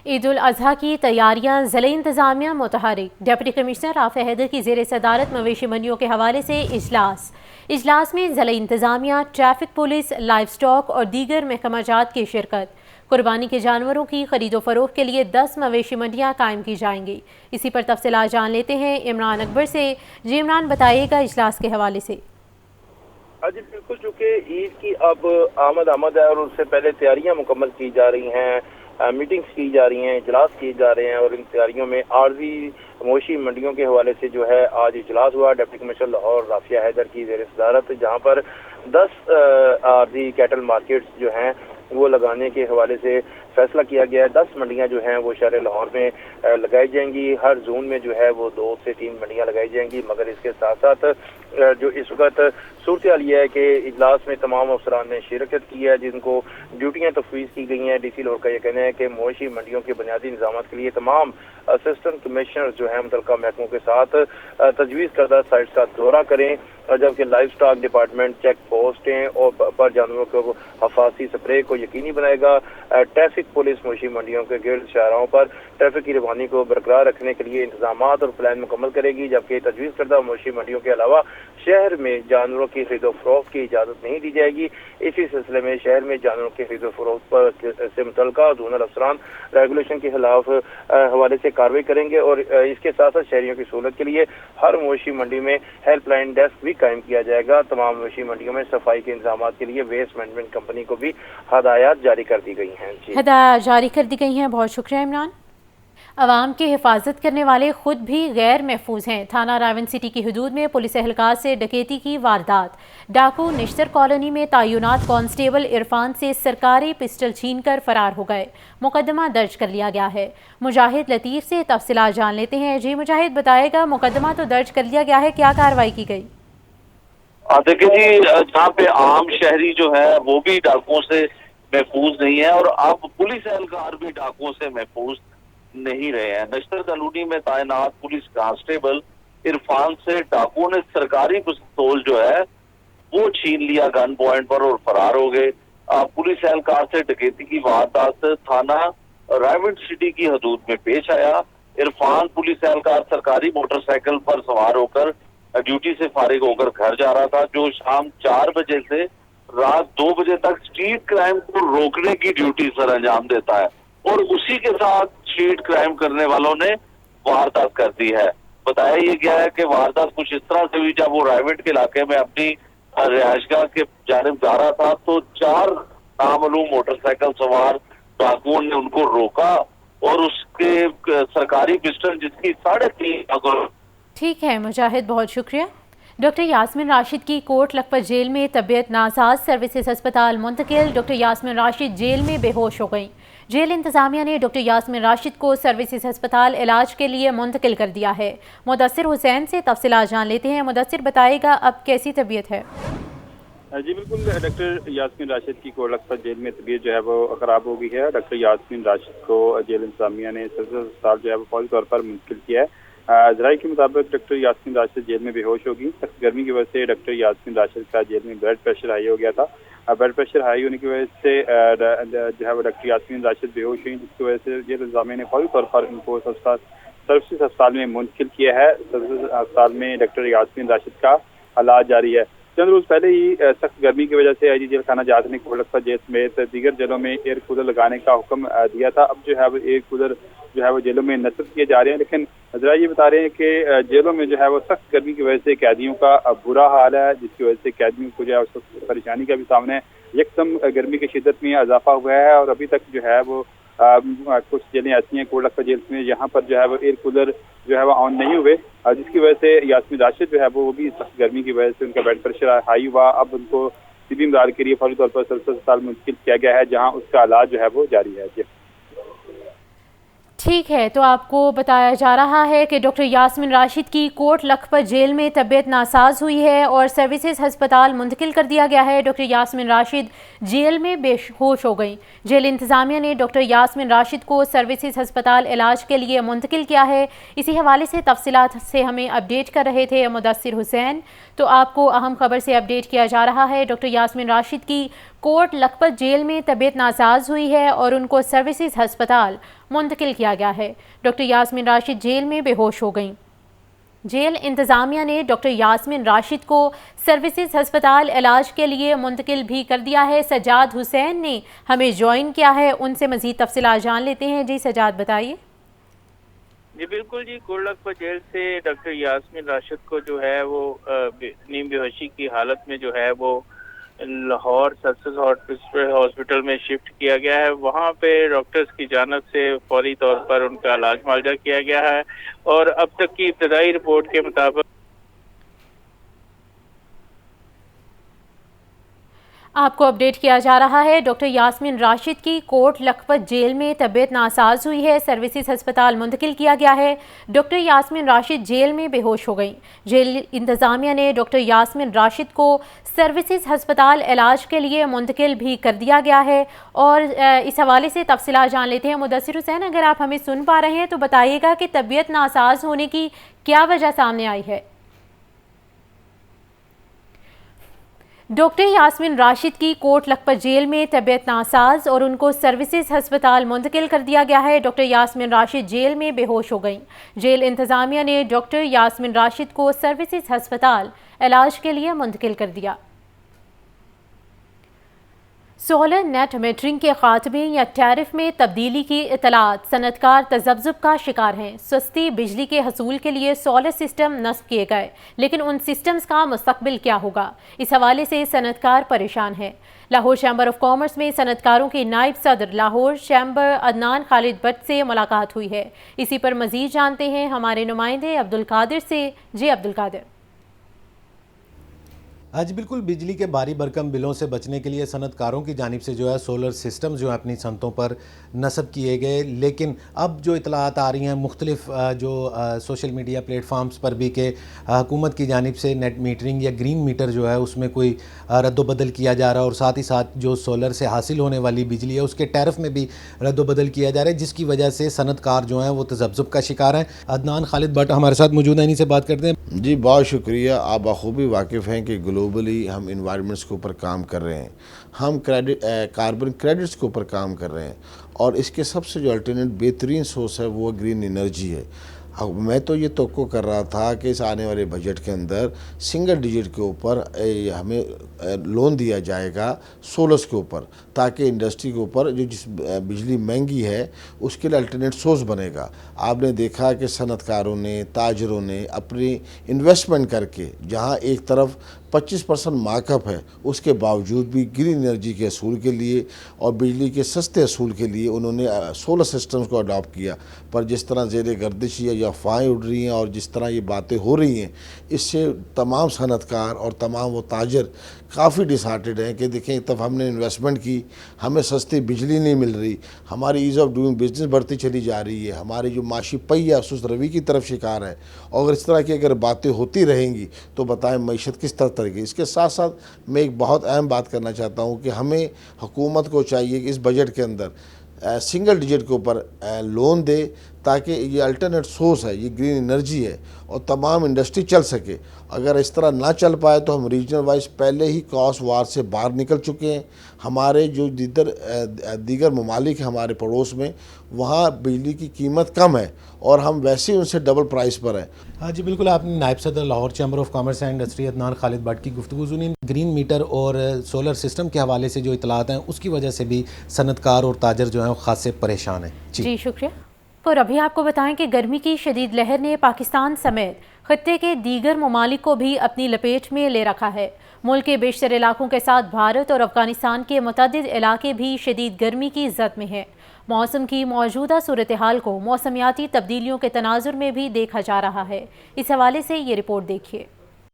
عید الاضحیٰ کی تیاریاں ضلعی انتظامیہ متحرک ڈپٹی کمشنر رافع حیدر کی زیر صدارت مویشی منڈیوں کے حوالے سے اجلاس میں ضلعی انتظامیہ، ٹریفک پولیس، لائف سٹاک اور دیگر محکمہ جات کی شرکت۔ قربانی کے جانوروں کی خرید و فروخت کے لیے 10 مویشی منڈیاں قائم کی جائیں گی۔ اسی پر تفصیلات جان لیتے ہیں عمران اکبر سے۔ جی عمران، بتائیے گا اجلاس کے حوالے سے۔ جی بالکل، چونکہ عید کی اب آمد ہے اور اس سے پہلے تیاریاں مکمل کی جا رہی ہیں، میٹنگز کی جا رہی ہیں، اجلاس کیے جا رہے ہیں، اور ان تیاریوں میں عارضی مویشی منڈیوں کے حوالے سے جو ہے آج اجلاس ہوا ڈپٹی کمشنر لاہور رافع حیدر کی زیر صدارت، جہاں پر 10 عارضی کیٹل مارکیٹس جو ہیں وہ لگانے کے حوالے سے فیصلہ کیا گیا ہے۔ 10 منڈیاں جو ہیں وہ شہر لاہور میں لگائی جائیں گی۔ ہر زون میں جو ہے وہ 2 سے 3 منڈیاں لگائی جائیں گی، مگر اس کے ساتھ ساتھ جو اس وقت صورتحال یہ ہے کہ اجلاس میں تمام افسران نے شرکت کی ہے، جن کو ڈیوٹیاں تفویض کی گئی ہیں۔ ڈی سی لاہور کا یہ کہنا ہے کہ مویشی منڈیوں کے بنیادی انتظامات کے لیے تمام اسسٹنٹ کمشنر جو ہیں متعلقہ محکموں کے ساتھ تجویز کردہ سائٹس کا دورہ کریں، جبکہ لائف سٹاک ڈپارٹمنٹ چیک پوسٹیں اور پر جانوروں کو حفاظتی سپرے کو یقینی بنائے گا۔ ٹریفک پولیس مویشی منڈیوں کے گرد شاہراہوں پر ٹریفک کی روانی کو برقرار رکھنے کے لیے انتظامات اور پلان مکمل کرے گی، جبکہ تجویز کردہ مویشی منڈیوں کے علاوہ شہر میں جانوروں کی خرید و فروخت کی اجازت نہیں دی جائے گی۔ اسی سلسلے میں شہر میں جانوروں کی خرید و فروخت پر سے متعلقہ زونل افسران ریگولیشن کے خلاف حوالے سے کارروائی کریں گے، اور اس کے ساتھ ساتھ شہریوں کی سہولت کے لیے ہر مویشی منڈی میں ہیلپ لائن ڈیسک بھی قائم کیا جائے گا۔ تمام مویشی منڈیوں میں صفائی کے انتظامات کے لیے ویسٹ مینجمنٹ کمپنی کو بھی ہدایات جاری کر دی گئی ہیں۔ ہدایات جاری کر دی گئی ہیں، بہت شکریہ عمران۔ عوام کی حفاظت کرنے والے خود بھی غیر محفوظ ہیں۔ تھانہ راون سٹی کی حدود میں پولیس اہلکار سے ڈکیتی کی واردات۔ ڈاکو نشتر کالونی میں تعینات کانسٹیبل عرفان سے سرکاری پسٹل چھین کر فرار ہو گئے۔ مقدمہ درج کر لیا گیا ہے۔ مجاہد لطیف سے تفصیلات جان لیتے ہیں۔ جی مجاہد، بتائے گا، مقدمہ تو درج کر لیا گیا ہے، کیا کارروائی کی گئی؟ دیکھیں جی، جہاں پہ عام شہری جو ہے وہ بھی ڈاکوؤں سے محفوظ نہیں ہے، اور اب پولیس اہلکار بھی ڈاکوؤں سے محفوظ نہیں رہے ہیں۔ نشتر کالونی میں تعینات پولیس کانسٹیبل عرفان سے ڈاکوؤں نے سرکاری پستول جو ہے وہ چھین لیا گن پوائنٹ پر اور فرار ہو گئے۔ پولیس اہلکار سے ڈکیتی کی واردات تھانہ راون سٹی کی حدود میں پیش آیا۔ عرفان پولیس اہلکار سرکاری موٹر سائیکل پر سوار ہو کر ڈیوٹی سے فارغ ہو کر گھر جا رہا تھا، جو شام 4 بجے سے رات 2 بجے تک اسٹریٹ کرائم کو روکنے کی ڈیوٹی سر انجام دیتا ہے، اور اسی کے ساتھ اسٹریٹ کرائم کرنے والوں نے واردات کر دی ہے۔ بتایا یہ گیا ہے کہ واردات کچھ اس طرح سے ہوئی، جب وہ رائوٹ کے علاقے میں اپنی رہائش گاہ کے جانب جا رہا تھا تو 4 نامعلوم موٹر سائیکل سوار ڈاکوؤں نے ان کو روکا اور اس کے سرکاری پسٹل جس کی 3.5 ٹھیک ہے مجاہد، بہت شکریہ۔ ڈاکٹر یاسمین راشد کی کوٹ لکھپت جیل میں طبیعت ناساز، سروسز ہسپتال منتقل۔ ڈاکٹر یاسمین راشد جیل میں بے ہوش ہو گئیں۔ جیل انتظامیہ نے ڈاکٹر یاسمین راشد کو سروسز ہسپتال علاج کے لیے منتقل کر دیا ہے۔ مدثر حسین سے تفصیلات جان لیتے ہیں۔ مدثر، بتائے گا اب کیسی طبیعت ہے؟ جی بالکل، ڈاکٹر یاسمین راشد کی کوٹ لکھپت جیل میں طبیعت جو ہے وہ خراب ہو گئی ہے۔ ڈاکٹر یاسمین راشد کو جیل انتظامیہ نے سروسز ہسپتال جو ہے وہ فوری طور پر منتقل کیا ہے۔ ذرائع کے مطابق ڈاکٹر یاسمین راشد جیل میں بے ہوش ہوگی۔ سخت گرمی کی وجہ سے ڈاکٹر یاسمین راشد کا جیل میں بلڈ پریشر ہائی ہو گیا تھا۔ بلڈ پریشر ہائی ہونے کی وجہ سے جو ہے وہ ڈاکٹر یاسمین راشد بے ہوش ہوئی، جس کی وجہ سے جیل انتظامیہ نے فوری طور پر ان کو سروسز ہسپتال میں منتقل کیا ہے۔ سروسز ہسپتال میں ڈاکٹر یاسمین راشد کا علاج جاری ہے۔ چند روز پہلے ہی سخت گرمی کی وجہ سے آئی جی جیل خانہ جات نے کوٹ لکھپت جیل سمیت دیگر جیلوں میں ایئر کولر لگانے کا حکم دیا تھا۔ اب جو ہے وہ ایئر کولر جو ہے وہ جیلوں میں نصب کیے جا رہے ہیں، لیکن ذرا یہ بتا رہے ہیں کہ جیلوں میں جو ہے وہ سخت گرمی کی وجہ سے قیدیوں کا برا حال ہے، جس کی وجہ سے قیدیوں کو جو ہے پریشانی کا بھی سامنا ہے۔ یکدم گرمی کی شدت میں اضافہ ہوا ہے، اور ابھی تک جو ہے وہ کچھ جیلیں ایسی ہیں کوٹ لکھپت جیل میں یہاں پر جو ہے وہ ایئر کولر جو ہے وہ آن نہیں ہوئے، جس کی وجہ سے یاسمین راشد جو ہے وہ بھی سخت گرمی کی وجہ سے ان کا بلڈ پریشر ہائی ہوا۔ اب ان کو طبی امداد کے لیے فوری طور پر سروسز ہسپتال منتقل کیا گیا ہے، جہاں اس کا علاج جو ہے وہ جاری ہے۔ جی ٹھیک ہے، تو آپ کو بتایا جا رہا ہے کہ ڈاکٹر یاسمین راشد کی کوٹ لکھپت جیل میں طبیعت ناساز ہوئی ہے اور سروسز ہسپتال منتقل کر دیا گیا ہے۔ ڈاکٹر یاسمین راشد جیل میں بے ہوش ہو گئیں۔ جیل انتظامیہ نے ڈاکٹر یاسمین راشد کو سروسز ہسپتال علاج کے لیے منتقل کیا ہے۔ اسی حوالے سے تفصیلات سے ہمیں اپڈیٹ کر رہے تھے مدثر حسین، تو آپ کو اہم خبر سے اپڈیٹ کیا جا رہا ہے۔ ڈاکٹر یاسمین راشد کی کوٹ لکھپت جیل میں طبیعت ناساز ہوئی ہے اور ان کو سروسز ہسپتال منتقل کیا گیا ہے۔ ڈاکٹر یاسمین راشد جیل میں بے ہوش ہو گئیں۔ جیل انتظامیہ نے ڈاکٹر یاسمین راشد کو سروسز ہسپتال علاج کے لیے منتقل بھی کر دیا ہے۔ سجاد حسین نے ہمیں جوائن کیا ہے، ان سے مزید تفصیلات جان لیتے ہیں۔ جی سجاد بتائیے۔ جی بالکل جی، کوٹ لکھپت جیل سے ڈاکٹر یاسمین راشد کو جو ہے وہ نیم بے ہوشی کی حالت میں جو ہے وہ لاہور سرسز ہاسپٹل میں شفٹ کیا گیا ہے۔ وہاں پہ ڈاکٹرز کی جانب سے فوری طور پر ان کا علاج معالجہ کیا گیا ہے اور اب تک کی ابتدائی رپورٹ کے مطابق آپ کو اپڈیٹ کیا جا رہا ہے، ڈاکٹر یاسمین راشد کی کوٹ لکھپت جیل میں طبیعت ناساز ہوئی ہے، سروسز ہسپتال منتقل کیا گیا ہے۔ ڈاکٹر یاسمین راشد جیل میں بے ہوش ہو گئیں۔ جیل انتظامیہ نے ڈاکٹر یاسمین راشد کو سروسز ہسپتال علاج کے لیے منتقل بھی کر دیا گیا ہے اور اس حوالے سے تفصیلات جان لیتے ہیں۔ مدثر حسین، اگر آپ ہمیں سن پا رہے ہیں تو بتائیے گا کہ طبیعت ناساز ہونے کی کیا وجہ سامنے آئی ہے؟ ڈاکٹر یاسمین راشد کی کوٹ لکھپت جیل میں طبیعت ناساز اور ان کو سروسز ہسپتال منتقل کر دیا گیا ہے۔ ڈاکٹر یاسمین راشد جیل میں بے ہوش ہو گئیں۔ جیل انتظامیہ نے ڈاکٹر یاسمین راشد کو سروسز ہسپتال علاج کے لیے منتقل کر دیا۔ سولر نیٹ میٹرنگ کے خاتمے یا ٹیرف میں تبدیلی کی اطلاعات، صنعتکار تذبذب کا شکار ہیں۔ سستی بجلی کے حصول کے لیے سولر سسٹم نصب کیے گئے، لیکن ان سسٹمز کا مستقبل کیا ہوگا، اس حوالے سے صنعتکار پریشان ہیں۔ لاہور چیمبر آف کامرس میں صنعتکاروں کے نائب صدر Lahore chamber Adnan Khalid but سے ملاقات ہوئی ہے۔ اسی پر مزید جانتے ہیں ہمارے نمائندے عبدالقادر سے۔ جی عبدالقادر۔ آج بالکل بجلی کے بھاری بھرکم بلوں سے بچنے کے لیے صنعت کاروں کی جانب سے جو ہے سولر سسٹم جو ہے اپنی صنعتوں پر نصب کیے گئے، لیکن اب جو اطلاعات آ رہی ہیں مختلف جو سوشل میڈیا پلیٹ فارمز پر بھی کہ حکومت کی جانب سے نیٹ میٹرنگ یا گرین میٹر جو ہے اس میں کوئی رد و بدل کیا جا رہا ہے اور ساتھ ہی ساتھ جو سولر سے حاصل ہونے والی بجلی ہے اس کے ٹیرف میں بھی رد و بدل کیا جا رہا ہے، جس کی وجہ سے صنعت کار جو ہیں وہ تذبذب کا شکار ہیں۔ عدنان خالد بٹ ہمارے ساتھ موجود ہیں، انہیں سے بات کرتے ہیں۔ جی بہت شکریہ۔ آپ بخوبی واقف ہیں کہ گلوبلی ہم انوائرمنٹس کے اوپر کام کر رہے ہیں، ہم کاربن کریڈٹس کے اوپر کام کر رہے ہیں اور اس کے سب سے جو الٹرنیٹ بہترین سورس ہے وہ گرین انرجی ہے۔ میں تو یہ توقع کر رہا تھا کہ اس آنے والے بجٹ کے اندر سنگل ڈیجٹ کے اوپر ہمیں لون دیا جائے گا سولرس کے اوپر، تاکہ انڈسٹری کے اوپر جو جس بجلی مہنگی ہے اس کے لیے الٹرنیٹ سورس بنے گا۔ آپ نے دیکھا کہ صنعت کاروں نے، تاجروں نے اپنی انویسٹمنٹ کر کے جہاں ایک طرف 25% مارک اپ ہے، اس کے باوجود بھی گرین انرجی کے اصول کے لیے اور بجلی کے سستے اصول کے لیے انہوں نے سولر سسٹمز کو اڈاپٹ کیا۔ پر جس طرح زیر گردش یا افواہیں اڑ رہی ہیں اور جس طرح یہ باتیں ہو رہی ہیں، اس سے تمام صنعت کار اور تمام وہ تاجر کافی ڈس ہارٹیڈ ہیں کہ دیکھیں ایک طرف ہم نے انویسٹمنٹ کی، ہمیں سستی بجلی نہیں مل رہی، ہماری ایز آف ڈوئنگ بزنس بڑھتی چلی جا رہی ہے، ہماری جو معاشی پہیہ سست روی کی طرف شکار ہے، اور اگر اس طرح کی اگر باتیں ہوتی رہیں گی تو بتائیں معیشت کس طرح ترے گی۔ اس کے ساتھ ساتھ میں ایک بہت اہم بات کرنا چاہتا ہوں کہ ہمیں حکومت کو چاہیے کہ اس بجٹ کے اندر سنگل ڈیجٹ کے اوپر لون دے تاکہ یہ الٹرنیٹ سورس ہے، یہ گرین انرجی ہے اور تمام انڈسٹری چل سکے۔ اگر اس طرح نہ چل پائے تو ہم ریجنل وائز پہلے ہی کاسٹ وار سے باہر نکل چکے ہیں۔ ہمارے جو دیگر ممالک ہیں ہمارے پڑوس میں، وہاں بجلی کی قیمت کم ہے اور ہم ویسے ہی ان سے ڈبل پرائس پر ہیں۔ ہاں جی بالکل، آپ نے نائب صدر Lahore chamber of commerce and industry Adnan Khalid but کی گفتگو سنی۔ گرین میٹر اور سولر سسٹم کے حوالے سے جو اطلاعات ہیں اس کی وجہ سے بھی صنعت کار اور تاجر جو ہیں وہ خاصے پریشان ہیں۔ جی شکریہ۔ اور ابھی آپ کو بتائیں کہ گرمی کی شدید لہر نے پاکستان سمیت خطے کے دیگر ممالک کو بھی اپنی لپیٹ میں لے رکھا ہے۔ ملک کے بیشتر علاقوں کے ساتھ بھارت اور افغانستان کے متعدد علاقے بھی شدید گرمی کی زد میں ہیں۔ موسم کی موجودہ صورتحال کو موسمیاتی تبدیلیوں کے تناظر میں بھی دیکھا جا رہا ہے۔ اس حوالے سے یہ رپورٹ دیکھیے۔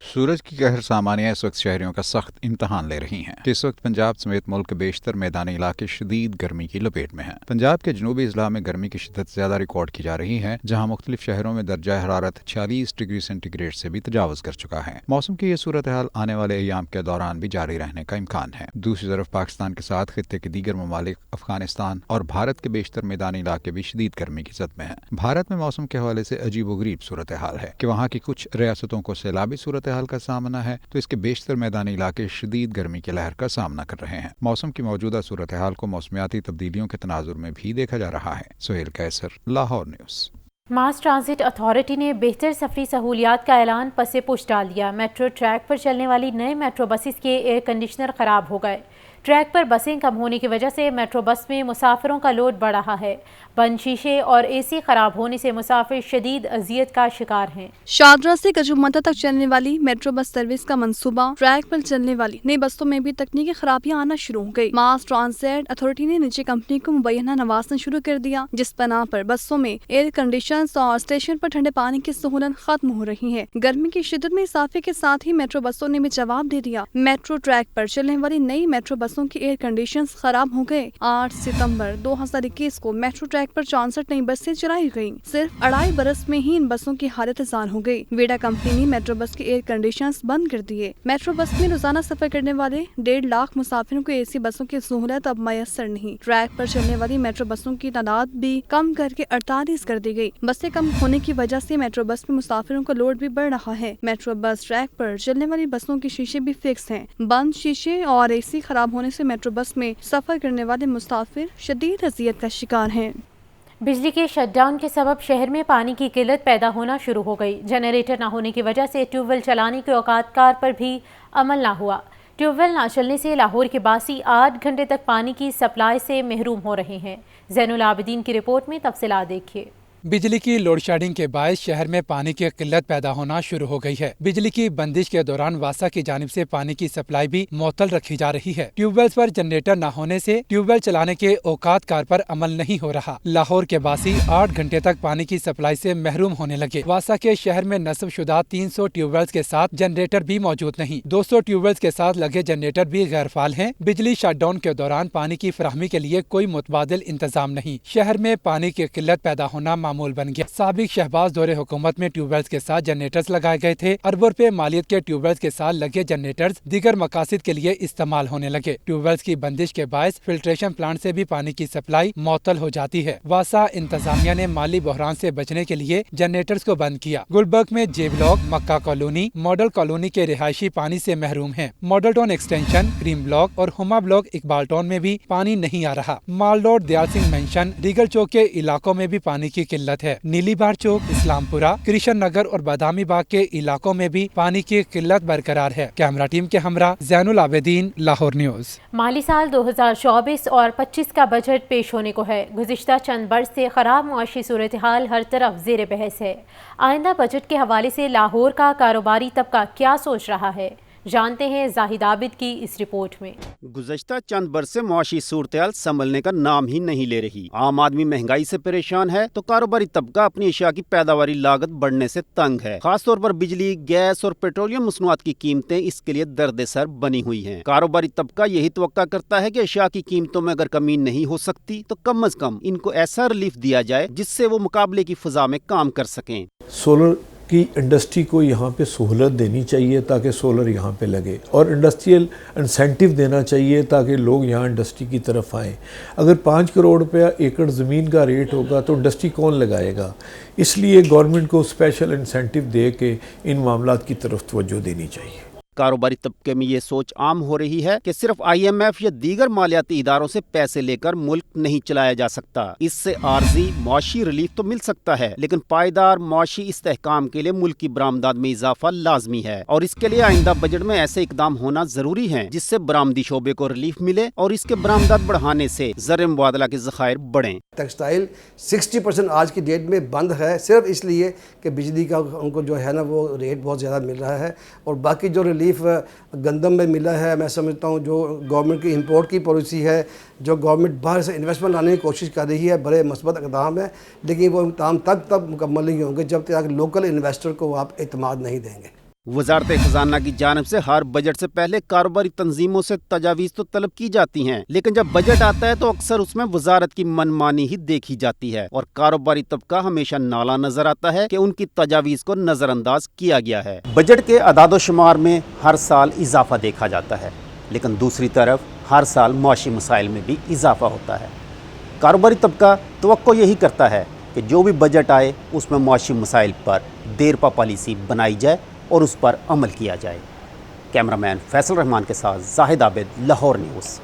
سورج کی قہر سامانیہ اس وقت شہریوں کا سخت امتحان لے رہی ہیں کہ اس وقت پنجاب سمیت ملک کے بیشتر میدانی علاقے شدید گرمی کی لپیٹ میں ہیں۔ پنجاب کے جنوبی اضلاع میں گرمی کی شدت زیادہ ریکارڈ کی جا رہی ہے، جہاں مختلف شہروں میں درجہ حرارت 46 ڈگری سینٹی گریڈ سے بھی تجاوز کر چکا ہے۔ موسم کی یہ صورتحال آنے والے ایام کے دوران بھی جاری رہنے کا امکان ہے۔ دوسری طرف پاکستان کے ساتھ خطے کے دیگر ممالک افغانستان اور بھارت کے بیشتر میدانی علاقے بھی شدید گرمی کی زد میں ہیں۔ بھارت میں موسم کے حوالے سے عجیب و غریب صورتحال ہے کہ وہاں کی کچھ ریاستوں کو سیلابی صورت صورتحال کا سامنا ہے تو اس کے بیشتر میدانی علاقے شدید گرمی کی لہر کا سامنا کر رہے ہیں۔ موسم کی موجودہ صورتحال کو موسمیاتی تبدیلیوں کے تناظر میں بھی دیکھا جا رہا ہے۔ Sohail Qaiser, Lahore news. Mass transit authority نے بہتر سفری سہولیات کا اعلان پس پش ڈال دیا۔ میٹرو ٹریک پر چلنے والی نئے میٹرو بسز کے ایئر کنڈیشنر خراب ہو گئے۔ ٹریک پر بسیں کم ہونے کی وجہ سے میٹرو بس میں مسافروں کا لوڈ بڑھ رہا ہے۔ بند شیشے اور اے سی خراب ہونے سے مسافر شدید اذیت کا شکار ہیں۔ شاہدرہ سے کجومتہ تک چلنے والی میٹرو بس سروس کا منصوبہ ٹریک پر چلنے والی نئی بسوں میں بھی تکنیکی خرابیاں آنا شروع ہو گئی۔ ماس ٹرانزٹ اتھارٹی نے نجی کمپنی کو مبینہ نوازنا شروع کر دیا، جس بنا پر بسوں میں ایئر کنڈیشنز اور اسٹیشن پر ٹھنڈے پانی کی سہولت ختم ہو رہی ہے۔ گرمی کی شدت میں اضافے کے ساتھ ہی میٹرو بسوں نے بھی جواب دے دیا۔ میٹرو ٹریک پر چلنے والی نئی میٹرو بسوں کی ایئر کنڈیشنز خراب ہو گئے۔ 8 ستمبر 2021 کو میٹرو ٹریک پر 64 نئی بسیں چلائی گئیں۔ صرف 2.5 برس میں ہی ان بسوں کی حالت زال ہو گئی۔ ویڈا کمپنی نے میٹرو بس کے ایئر کنڈیشنز بند کر دیے۔ میٹرو بس میں روزانہ سفر کرنے والے 1.5 لاکھ مسافروں کو اے سی بسوں کی سہولت اب میسر نہیں۔ ٹریک پر چلنے والی میٹرو بسوں کی تعداد بھی کم کر کے 48 کر دی گئی۔ بسیں کم ہونے کی وجہ سے میٹرو بس میں مسافروں کا لوڈ بھی بڑھ رہا ہے۔ میٹرو بس ٹریک پر چلنے والی بسوں کے شیشے بھی فکس ہیں۔ بند شیشے اور اے سی خراب ہونے سے میٹرو بس میں سفر کرنے والے مسافر شدید اذیت کا شکار ہیں۔ بجلی کے شٹ ڈاؤن کے سبب شہر میں پانی کی قلت پیدا ہونا شروع ہو گئی۔ جنریٹر نہ ہونے کی وجہ سے ٹیوب ویل چلانے کے اوقات کار پر بھی عمل نہ ہوا۔ ٹیوب ویل نہ چلنے سے لاہور کے باسی 8 گھنٹے تک پانی کی سپلائی سے محروم ہو رہے ہیں۔ زین العابدین کی رپورٹ میں تفصیلات دیکھیے۔ بجلی کی لوڈ شیڈنگ کے باعث شہر میں پانی کی قلت پیدا ہونا شروع ہو گئی ہے۔ بجلی کی بندش کے دوران واسا کی جانب سے پانی کی سپلائی بھی معطل رکھی جا رہی ہے۔ ٹیوب ویلز پر جنریٹر نہ ہونے سے ٹیوب ویل چلانے کے اوقات کار پر عمل نہیں ہو رہا۔ لاہور کے باسی 8 گھنٹے تک پانی کی سپلائی سے محروم ہونے لگے۔ واسا کے شہر میں نصب شدہ 300 ٹیوب ویلز کے ساتھ جنریٹر بھی موجود نہیں۔ 200 ٹیوب ویلز کے ساتھ لگے جنریٹر بھی غیر فعال ہیں۔ بجلی شٹ ڈاؤن کے دوران پانی کی فراہمی کے لیے کوئی متبادل انتظام نہیں۔ شہر میں پانی کی قلت پیدا ہونا معمول بن گیا۔ سابق شہباز دور حکومت میں ٹیوب ویلز کے ساتھ جنریٹرز لگائے گئے تھے۔ اربوں روپے مالیت کے ٹیوب ویلز کے ساتھ لگے جنریٹرز دیگر مقاصد کے لیے استعمال ہونے لگے۔ ٹیوب ویلز کی بندش کے باعث فلٹریشن پلانٹ سے بھی پانی کی سپلائی معطل ہو جاتی ہے۔ واسا انتظامیہ نے مالی بحران سے بچنے کے لیے جنریٹرز کو بند کیا۔ گلبرگ میں جے بلاک، مکہ کالونی، ماڈل کالونی کے رہائشی پانی سے محروم ہیں۔ ماڈل ٹاؤن ایکسٹینشن، کریم بلاک اور ہما بلاک اقبال ٹاؤن میں بھی پانی نہیں آ رہا۔ Mall road, Dayal Singh mansion, Regal چوک کے علاقوں میں بھی پانی کی قلت ہے۔ نیلی بار چوک، اسلام پورہ، کرشن نگر اور بادامی باغ کے علاقوں میں بھی پانی کی قلت برقرار ہے۔ کیمرہ ٹیم کے ہمراہ زین العابدین، لاہور نیوز۔ مالی سال 2024 اور 25 کا بجٹ پیش ہونے کو ہے۔ گزشتہ چند برس سے خراب معاشی صورتحال ہر طرف زیر بحث ہے۔ آئندہ بجٹ کے حوالے سے لاہور کا کاروباری طبقہ کیا سوچ رہا ہے، جانتے ہیں زاہد عابد کی اس رپورٹ میں۔ گزشتہ چند برس سے معاشی صورتحال سنبھلنے کا نام ہی نہیں لے رہی۔ عام آدمی مہنگائی سے پریشان ہے تو کاروباری طبقہ اپنی اشیاء کی پیداواری لاگت بڑھنے سے تنگ ہے۔ خاص طور پر بجلی، گیس اور پیٹرولیم مصنوعات کی قیمتیں اس کے لیے درد سر بنی ہوئی ہیں۔ کاروباری طبقہ یہی توقع کرتا ہے کہ اشیاء کی قیمتوں میں اگر کمی نہیں ہو سکتی تو کم از کم ان کو ایسا ریلیف دیا جائے جس سے وہ مقابلے کی فضا میں کام کر سکیں۔ سولر کی انڈسٹری کو یہاں پہ سہولت دینی چاہیے تاکہ سولر یہاں پہ لگے، اور انڈسٹریل انسینٹیو دینا چاہیے تاکہ لوگ یہاں انڈسٹری کی طرف آئیں۔ اگر 5 کروڑ روپیہ ایکڑ زمین کا ریٹ ہوگا تو انڈسٹری کون لگائے گا؟ اس لیے گورنمنٹ کو اسپیشل انسینٹیو دے کے ان معاملات کی طرف توجہ دینی چاہیے۔ کاروباری طبقے میں یہ سوچ عام ہو رہی ہے کہ صرف IMF یا دیگر مالیاتی اداروں سے پیسے لے کر ملک نہیں چلایا جا سکتا۔ اس سے عارضی معاشی ریلیف تو مل سکتا ہے، لیکن پائیدار معاشی استحکام کے لیے ملک کی برآمدات میں اضافہ لازمی ہے، اور اس کے لیے آئندہ بجٹ میں ایسے اقدام ہونا ضروری ہیں جس سے برآمدی شعبے کو ریلیف ملے اور اس کے برآمدات بڑھانے سے زر مبادلہ کے ذخائر بڑھیں۔ ٹیکسٹائل 60% آج کی ڈیٹ میں بند ہے، صرف اس لیے کہ بجلی کا ان کو جو ہے نا وہ ریٹ بہت زیادہ مل رہا ہے، اور باقی جو ریلیف گندم میں ملا ہے، میں سمجھتا ہوں جو گورنمنٹ کی امپورٹ کی پالیسی ہے، جو گورنمنٹ باہر سے انویسٹمنٹ لانے کی کوشش کر رہی ہے، بڑے مثبت اقدام ہیں، لیکن وہ اقدام تب مکمل نہیں ہوں گے جب تک لوکل انویسٹر کو آپ اعتماد نہیں دیں گے۔ وزارت خزانہ کی جانب سے ہر بجٹ سے پہلے کاروباری تنظیموں سے تجاویز تو طلب کی جاتی ہیں، لیکن جب بجٹ آتا ہے تو اکثر اس میں وزارت کی من مانی ہی دیکھی جاتی ہے، اور کاروباری طبقہ ہمیشہ نالا نظر آتا ہے کہ ان کی تجاویز کو نظر انداز کیا گیا ہے۔ بجٹ کے اعداد و شمار میں ہر سال اضافہ دیکھا جاتا ہے، لیکن دوسری طرف ہر سال معاشی مسائل میں بھی اضافہ ہوتا ہے۔ کاروباری طبقہ توقع یہی کرتا ہے کہ جو بھی بجٹ آئے اس میں معاشی مسائل پر دیر پا پالیسی بنائی جائے اور اس پر عمل کیا جائے۔ کیمرہ مین فیصل رحمان کے ساتھ زاہد عابد، لاہور نیوز۔